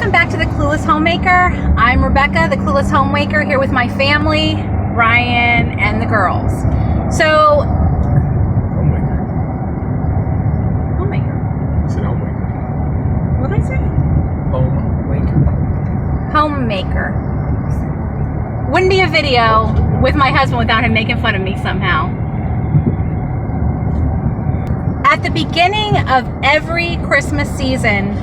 welcome back to The Clueless Homemaker. I'm Rebecca, the Clueless Homemaker, here with my family, Ryan, and the girls. So, Homemaker. I said homemaker. What did I say? Homemaker. Wouldn't be a video with my husband without him making fun of me somehow. At the beginning of every Christmas season,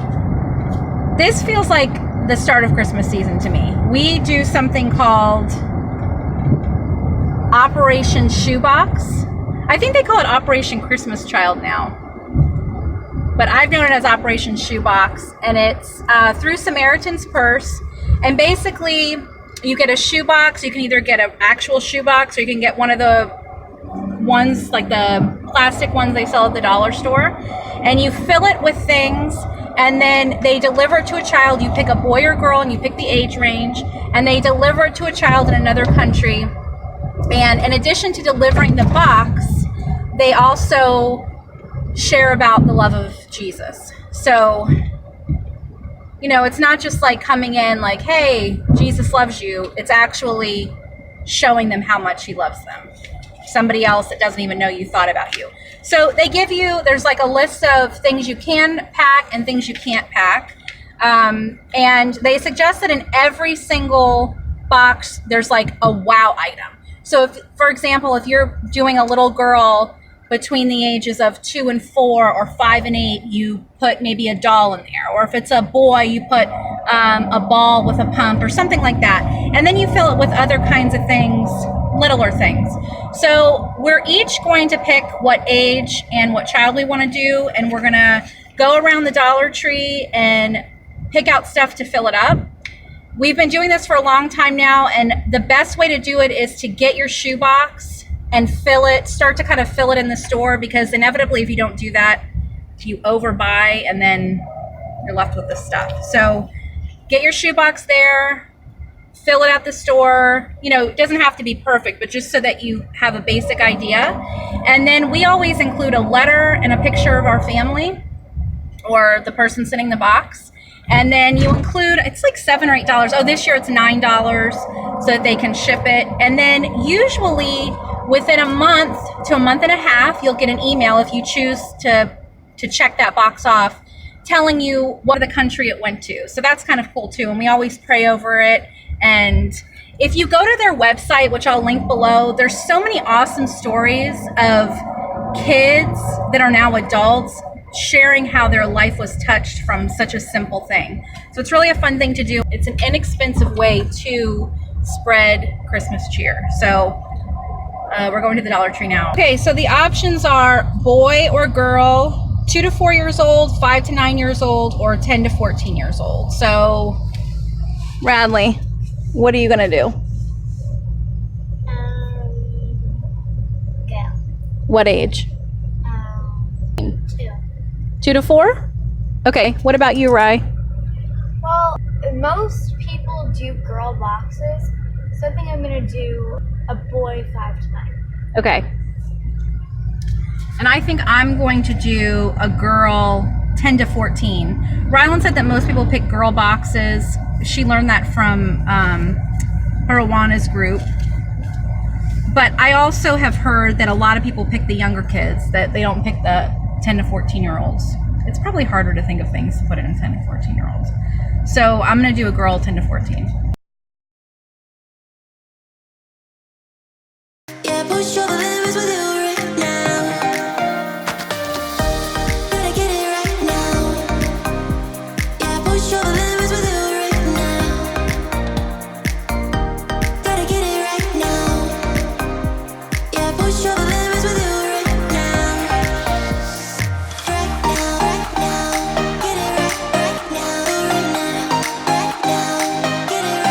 this feels like the start of Christmas season to me. We do something called Operation Shoebox. I think they call it Operation Christmas Child now, but I've known it as Operation Shoebox, and it's through Samaritan's Purse. And basically, you get a shoebox. You can either get an actual shoebox, or you can get one of the ones, like the plastic ones they sell at the dollar store, and you fill it with things, and then they deliver it to a child. You pick a boy or girl, and you pick the age range, and they deliver it to a child in another country. And in addition to delivering the box, they also share about the love of Jesus. So, you know, it's not just like coming in like, hey, Jesus loves you. It's actually showing them how much he loves them. Somebody else that doesn't even know you thought about you. So they give you, there's like a list of things you can pack and things you can't pack. And they suggest that in every single box, there's like a wow item. So if, for example, if you're doing a little girl between the ages of 2 and 4 or 5 and 8, you put maybe a doll in there. Or if it's a boy, you put a ball with a pump or something like that. And then you fill it with other kinds of things, littler things. So we're each going to pick what age and what child we want to do, and we're going to go around the Dollar Tree and pick out stuff to fill it up. We've been doing this for a long time now, and the best way to do it is to get your shoebox and fill it, start to kind of fill it in the store, because inevitably if you don't do that, you overbuy and then you're left with this stuff. So get your shoebox there, fill it at the store. You know, it doesn't have to be perfect, but just so that you have a basic idea. And then we always include a letter and a picture of our family or the person sending the box. And then you include, it's like $7 or $8. Oh, this year it's $9 so that they can ship it. And then usually within a month to a month and a half, you'll get an email if you choose to check that box off, telling you what the country it went to. So that's kind of cool too. And we always pray over it. And if you go to their website, which I'll link below, there's so many awesome stories of kids that are now adults sharing how their life was touched from such a simple thing. So it's really a fun thing to do. It's an inexpensive way to spread Christmas cheer. So we're going to the Dollar Tree now. Okay, so the options are boy or girl, 2 to 4 years old, 5 to 9 years old, or 10 to 14 years old. So, Radley, what are you gonna do? Go. What age? 2. 2 to 4? Okay, what about you, Rye? Well, most people do girl boxes, so I think I'm gonna do a boy 5 to 9. Okay. And I think I'm going to do a girl 10 to 14. Rylan said that most people pick girl boxes. She learned that from her Awana's group. But I also have heard that a lot of people pick the younger kids, that they don't pick the 10 to 14 year olds. It's probably harder to think of things to put in 10 to 14 year olds. So I'm going to do a girl 10 to 14. Yeah, push over limits with you right now. Gotta get it right now. Yeah, push over limits with you right now. Gotta get it right now. Yeah, push over limits with you right now. Right now, get it right now. Right now, get it right.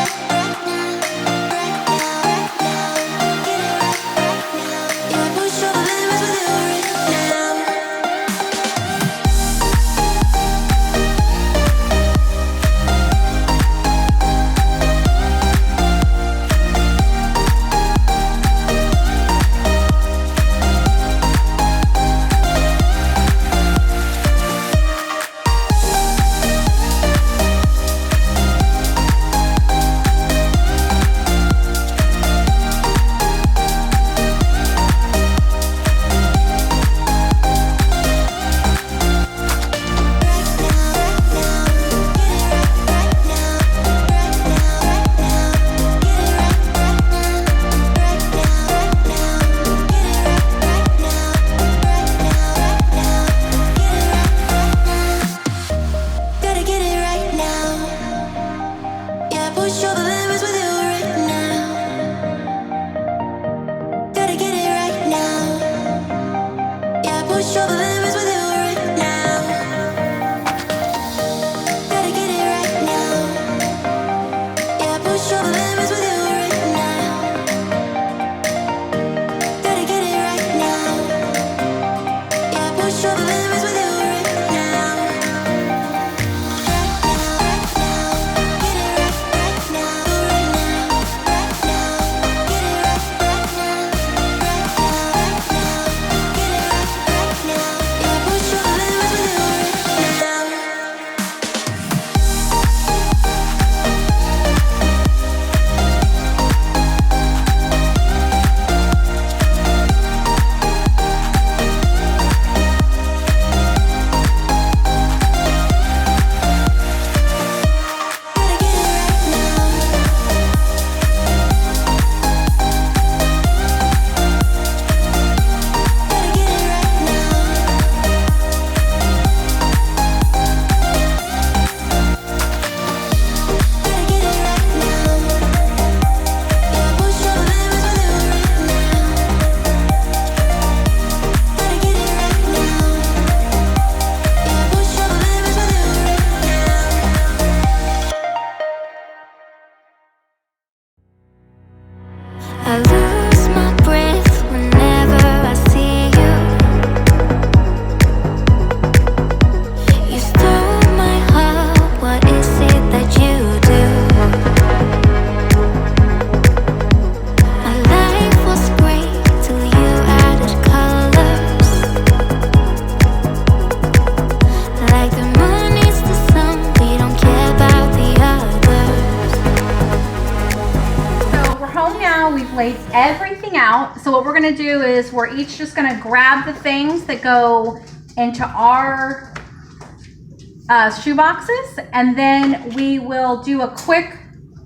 So what we're gonna do is we're each just gonna grab the things that go into our shoe boxes, and then we will do a quick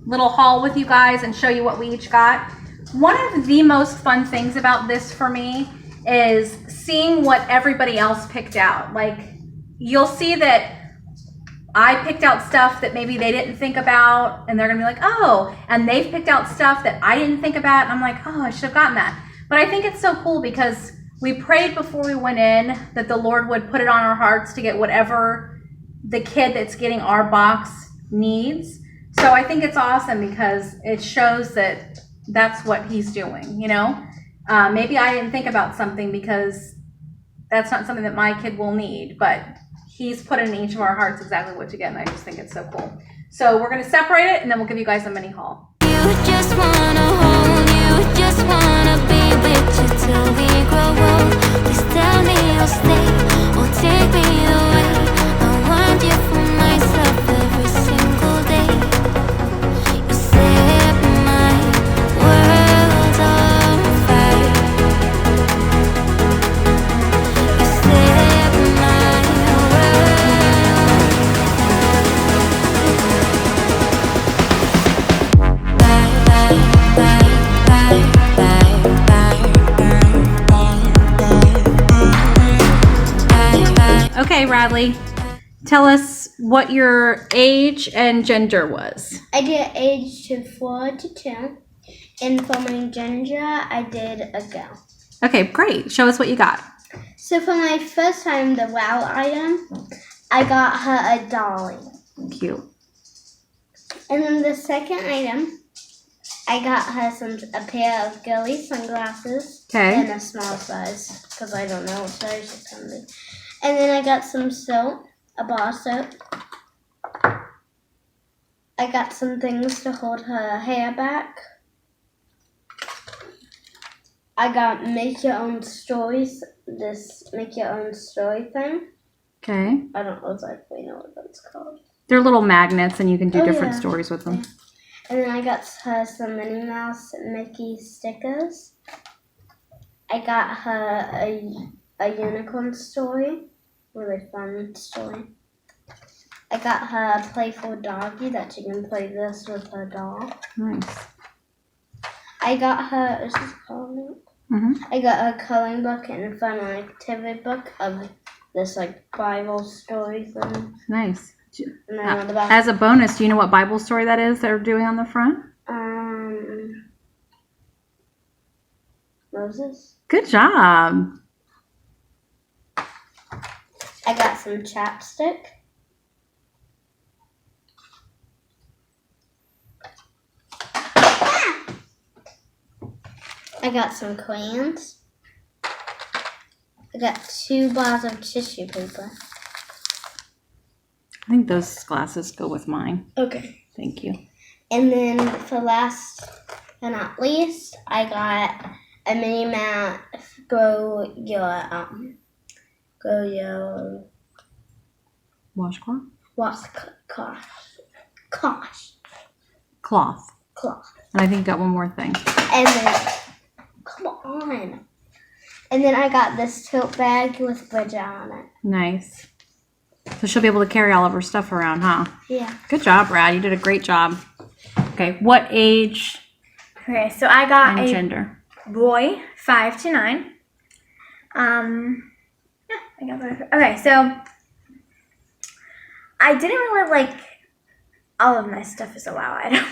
little haul with you guys and show you what we each got. One of the most fun things about this for me is seeing what everybody else picked out. Like, you'll see that I picked out stuff that maybe they didn't think about, and they're gonna be like, oh, and they've picked out stuff that I didn't think about, and I'm like, oh, I should have gotten that. But I think it's so cool because we prayed before we went in that the Lord would put it on our hearts to get whatever the kid that's getting our box needs. So I think it's awesome because it shows that that's what he's doing, you know? Maybe I didn't think about something because that's not something that my kid will need, but he's put in each of our hearts exactly what to get, and I just think it's so cool. So we're gonna separate it, and then we'll give you guys a mini haul. You just wanna hold you, just wanna be with you till we grow old. Please tell me you'll stay or take me away. I want you for myself every single day. You set my world on fire. You set my Okay, Radley, tell us what your age and gender was. I did age to 4 to 2, and for my gender, I did a girl. Okay, great. Show us what you got. So for my first time, the wow item, I got her a dolly. Cute. And then the second item, I got her a pair of girly sunglasses. Okay. In a small size, because I don't know what size it's going to be. And then I got some soap, a bar of soap. I got some things to hold her hair back. I got make your own stories, this make your own story thing. Okay. I don't exactly know what that's called. They're little magnets, and you can do different yeah. stories with them. And then I got her some Minnie Mouse Mickey stickers. I got her a unicorn story, really fun story. I got her a playful doggy that she can play this with her doll. Nice. I got her, is this called? I got a coloring book and a fun activity book of this like Bible story thing. Nice. And then on the back, As a bonus, do you know what Bible story that is they're doing on the front? Moses. Good job. I got some chapstick. I got some crayons. I got 2 bars of tissue paper. I think those glasses go with mine. Okay. Thank you. And then for last but not least, I got a Minnie Mouse grow your Washcloth? Cloth. Cloth. And I think you got one more thing. And then, come on. And then I got this tote bag with Bridget on it. Nice. So she'll be able to carry all of her stuff around, huh? Yeah. Good job, Brad. You did a great job. Okay, what age Okay, so I got and a gender? boy, 5 to 9. Yeah, I got that. Okay, so I didn't really like all of my stuff as a wow item.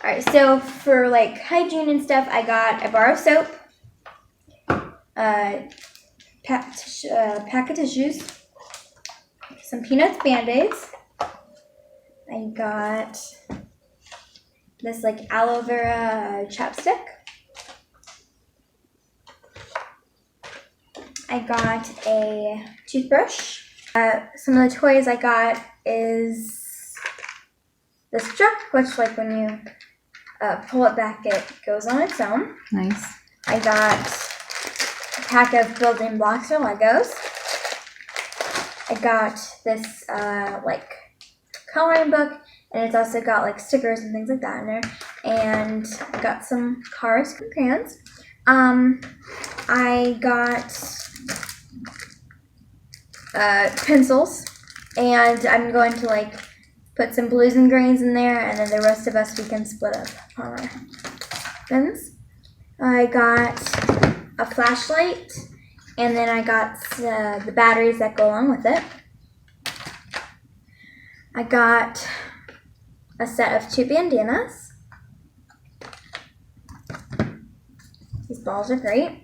Alright, so for like hygiene and stuff, I got a bar of soap, pack of tissues, some Peanuts Band-Aids. I got this like aloe vera chapstick. I got a toothbrush. Some of the toys I got is this truck, which like when you pull it back, it goes on its own. Nice. I got a pack of building blocks or Legos. I got this like coloring book, and it's also got like stickers and things like that in there. and I got some cars and crayons. I got pencils, and I'm going to like put some blues and greens in there, and then the rest of us we can split up on our pens. I got a flashlight, and then I got the batteries that go along with it. I got a set of 2 bandanas. These balls are great.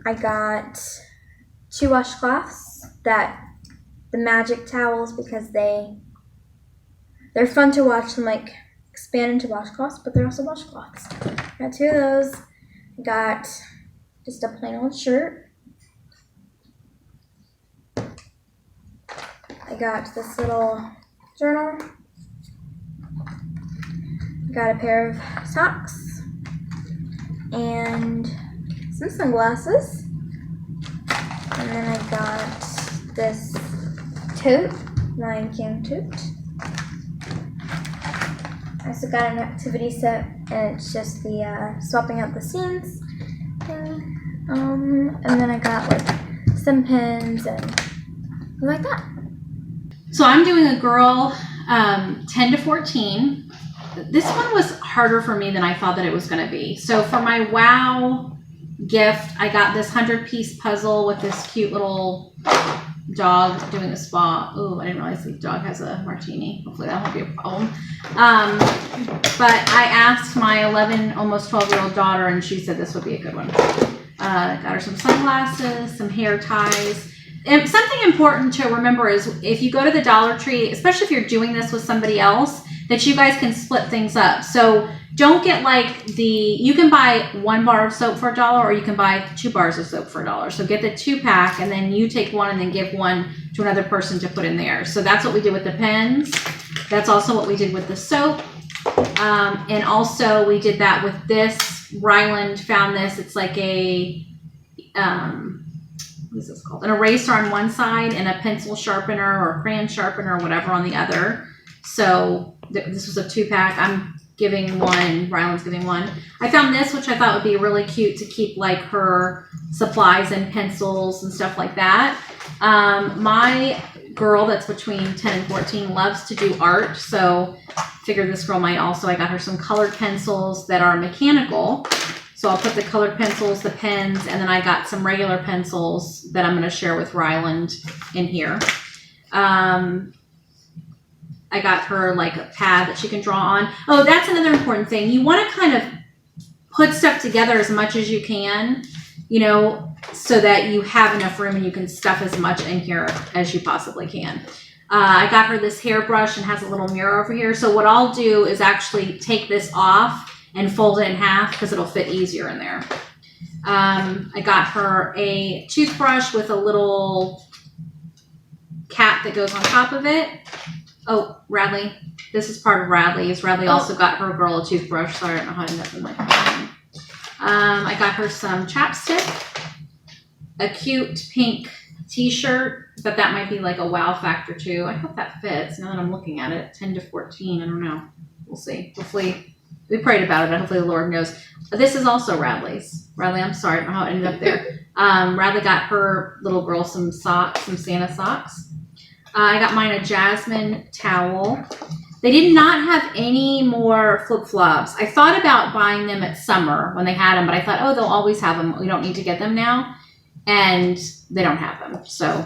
I got 2 washcloths, the magic towels, because they're fun to watch them like expand into washcloths, but they're also washcloths. Got 2 of those. I got just a plain old shirt. I got this little journal. Got a pair of socks and some sunglasses. And then I got this tote, Lion King tote. I also got an activity set, and it's just the swapping out the scenes thing. And then I got like some pins and things like that. So I'm doing a girl 10 to 14. This one was harder for me than I thought that it was going to be. So for my WOW gift, I got this 100-piece puzzle with this cute little dog doing a spa. Oh, I didn't realize the dog has a martini. Hopefully that won't be a problem. But I asked my 11, almost 12-year-old daughter, and she said this would be a good one. Got her some sunglasses, some hair ties. And something important to remember is if you go to the Dollar Tree, especially if you're doing this with somebody else, that you guys can split things up. So don't get like you can buy 1 bar of soap for $1, or you can buy 2 bars of soap for $1. So get the 2-pack, and then you take 1 and then give 1 to another person to put in there. So that's what we did with the pens. That's also what we did with the soap. And also we did that with this. Ryland found this. It's like a, what is this called? An eraser on one side and a pencil sharpener or crayon sharpener or whatever on the other. So this was a 2-pack. I'm giving 1. Ryland's giving 1. I found this, which I thought would be really cute to keep like her supplies and pencils and stuff like that. My girl that's between 10 and 14 loves to do art, so figured this girl might also. I got her some colored pencils that are mechanical. So I'll put the colored pencils, the pens, and then I got some regular pencils that I'm going to share with Ryland in here. I got her like a pad that she can draw on. Oh, that's another important thing. You want to kind of put stuff together as much as you can, you know, so that you have enough room and you can stuff as much in here as you possibly can. I got her this hairbrush and has a little mirror over here. So what I'll do is actually take this off and fold it in half because it'll fit easier in there. I got her a toothbrush with a little cap that goes on top of it. Oh, Radley. This is part of Radley's. Radley also got her girl a toothbrush. Sorry, I don't know how I ended up in my phone. I got her some chapstick, a cute pink t-shirt, but that might be like a wow factor too. I hope that fits now that I'm looking at it. 10 to 14, I don't know. We'll see. Hopefully, we prayed about it, but hopefully the Lord knows. This is also Radley's. Radley, I'm sorry, I don't know how it ended up there. Radley got her little girl some socks, some Santa socks. I got mine a jasmine towel. They did not have any more flip-flops. I thought about buying them at summer when they had them, but I thought, oh, they'll always have them. We don't need to get them now. And they don't have them. So,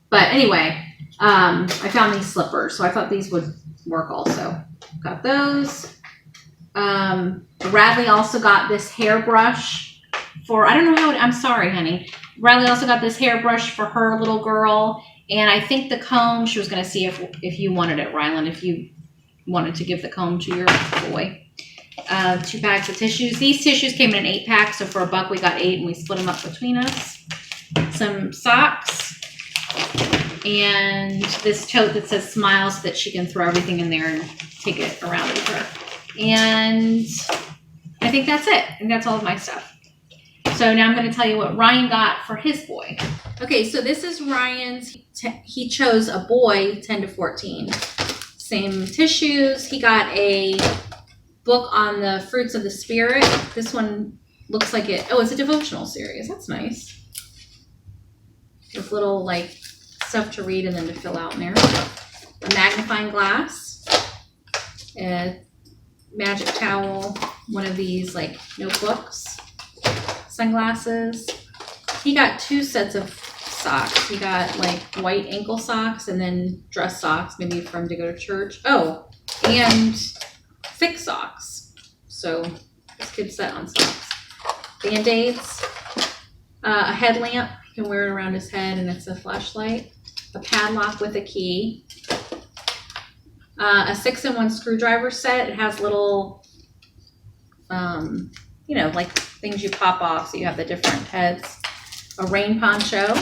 but anyway, I found these slippers. So I thought these would work also. Got those. Radley also got this hairbrush for, I don't know how, I'm sorry, honey. Radley also got this hairbrush for her little girl. And I think the comb, she was going to see if you wanted it, Ryland, if you wanted to give the comb to your boy. 2 packs of tissues. These tissues came in an 8-pack, so for $1 we got 8 and we split them up between us. Some socks. And this tote that says smile so that she can throw everything in there and take it around with her. And I think that's it. I think that's all of my stuff. So now I'm going to tell you what Ryan got for his boy. Okay, so this is Ryan's. He chose a boy, 10 to 14. Same tissues. He got a book on the fruits of the spirit. This one looks like it. Oh, it's a devotional series. That's nice. With little like stuff to read and then to fill out in there. A magnifying glass, a magic towel, one of these like notebooks, sunglasses. He got 2 sets of socks. He got like white ankle socks and then dress socks, maybe for him to go to church. Oh, and thick socks. So this kid's set on socks. Band-aids, a headlamp. He can wear it around his head and it's a flashlight. A padlock with a key. A 6-in-1 screwdriver set. It has little, like things you pop off so you have the different heads. A rain poncho.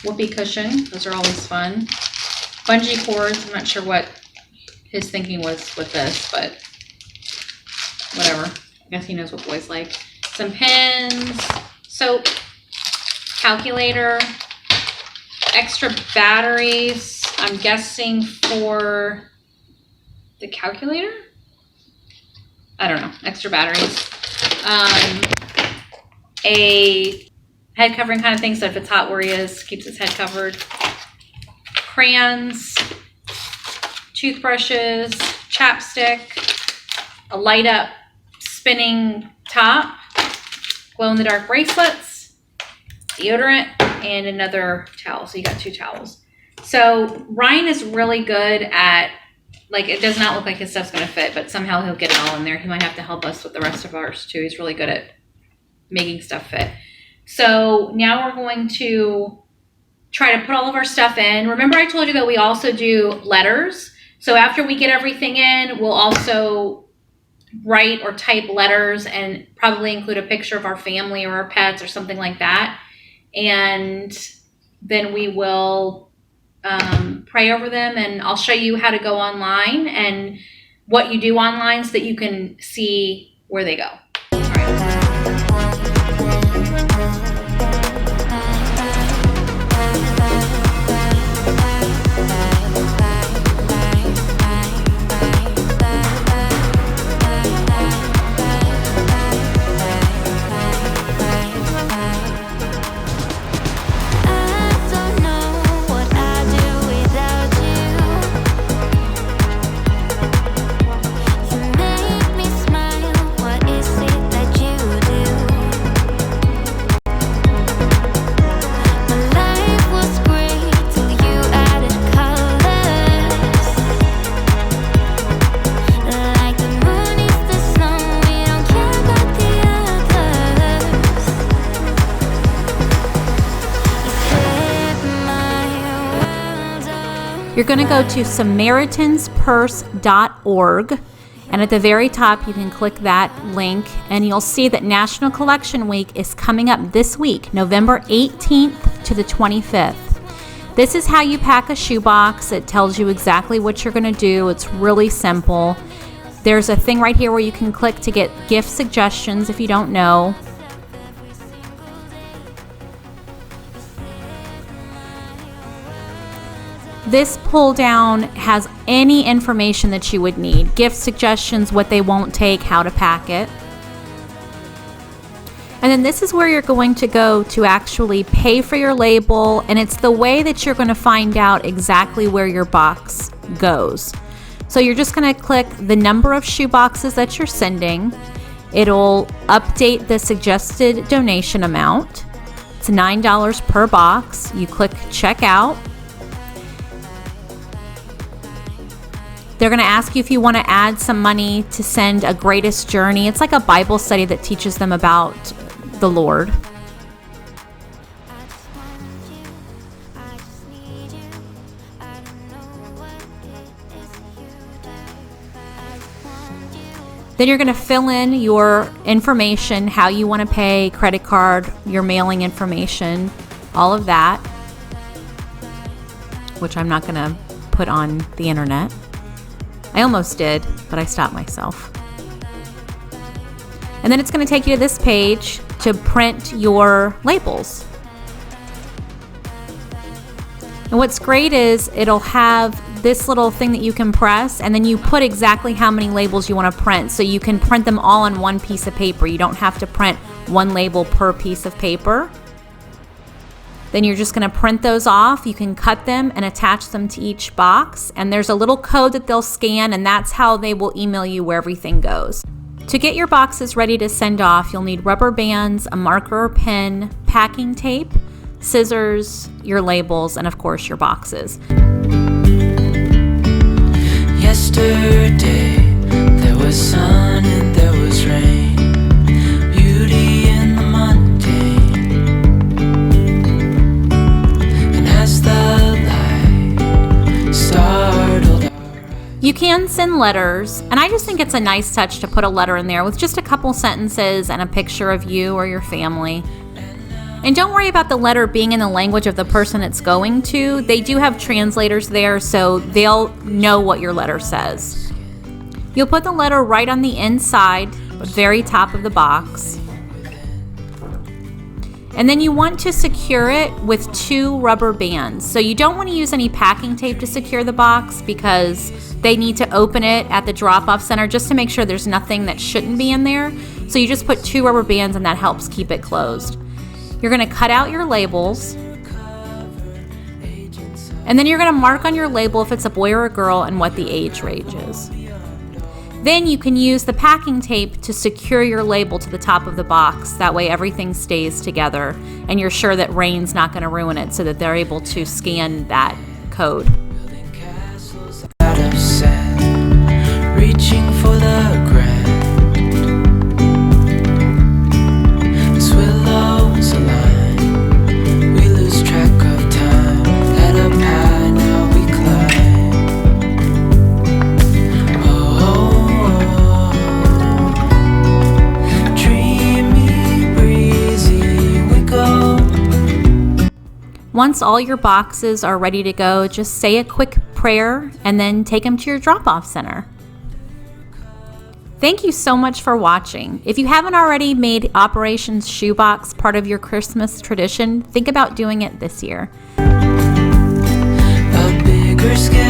Whoopee cushion. Those are always fun. Bungee cords. I'm not sure what his thinking was with this, but whatever. I guess he knows what boys like. Some pens. Soap. Calculator. Extra batteries. I'm guessing for the calculator? I don't know. Extra batteries. A head covering kind of thing, so if it's hot where he is, keeps his head covered. Crayons, toothbrushes, chapstick, a light up spinning top, glow in the dark bracelets, deodorant, and another towel. So you got 2 towels. So Ryan is really good at, like, it does not look like his stuff's going to fit, but somehow he'll get it all in there. He might have to help us with the rest of ours too. He's really good at making stuff fit. So now we're going to try to put all of our stuff in. Remember I told you that we also do letters. So after we get everything in, we'll also write or type letters and probably include a picture of our family or our pets or something like that. And then we will pray over them, and I'll show you how to go online and what you do online so that you can see where they go. All right. You're going to go to SamaritansPurse.org, and at the very top you can click that link, and you'll see that National Collection Week is coming up this week, November 18th to the 25th. This is how you pack a shoebox. It tells you exactly what you're going to do. It's really simple. There's a thing right here where you can click to get gift suggestions if you don't know. This pull down has any information that you would need. Gift suggestions, what they won't take, how to pack it. And then this is where you're going to go to actually pay for your label, and it's the way that you're going to find out exactly where your box goes. So you're just going to click the number of shoe boxes that you're sending. It'll update the suggested donation amount. It's $9 per box. You click checkout. They're going to ask you if you want to add some money to send a greatest journey. It's like a Bible study that teaches them about the Lord. Then you're going to fill in your information, how you want to pay, credit card, your mailing information, all of that, which I'm not going to put on the internet. I almost did, but I stopped myself. And then it's going to take you to this page to print your labels. And what's great is it'll have this little thing that you can press, and then you put exactly how many labels you want to print. So you can print them all on one piece of paper. You don't have to print one label per piece of paper. Then you're just going to print those off. You can cut them and attach them to each box. And there's a little code that they'll scan, and that's how they will email you where everything goes. To get your boxes ready to send off, you'll need rubber bands, a marker or pen, packing tape, scissors, your labels, and of course your boxes. Yesterday there was sun and there was rain, beauty in the mundane, and as the light startled our You can send letters, and I just think it's a nice touch to put a letter in there with just a couple sentences and a picture of you or your family. And don't worry about the letter being in the language of the person it's going to. They do have translators there, so they'll know what your letter says. You'll put the letter right on the inside, very top of the box. And then you want to secure it with 2 rubber bands. So you don't want to use any packing tape to secure the box because they need to open it at the drop-off center just to make sure there's nothing that shouldn't be in there. So you just put 2 rubber bands and that helps keep it closed. You're going to cut out your labels, and then you're going to mark on your label if it's a boy or a girl and what the age range is. Then you can use the packing tape to secure your label to the top of the box. That way everything stays together and you're sure that rain's not going to ruin it, so that they're able to scan that code. castles out of sand, reaching for the ground. As willows align, we lose track of time. At a high now we climb. Oh, dreamy, breezy we go. Once all your boxes are ready to go, just say a quick prayer and then take them to your drop-off center. Thank you so much for watching. If you haven't already made Operation Shoebox part of your Christmas tradition, think about doing it this year. A bigger scale.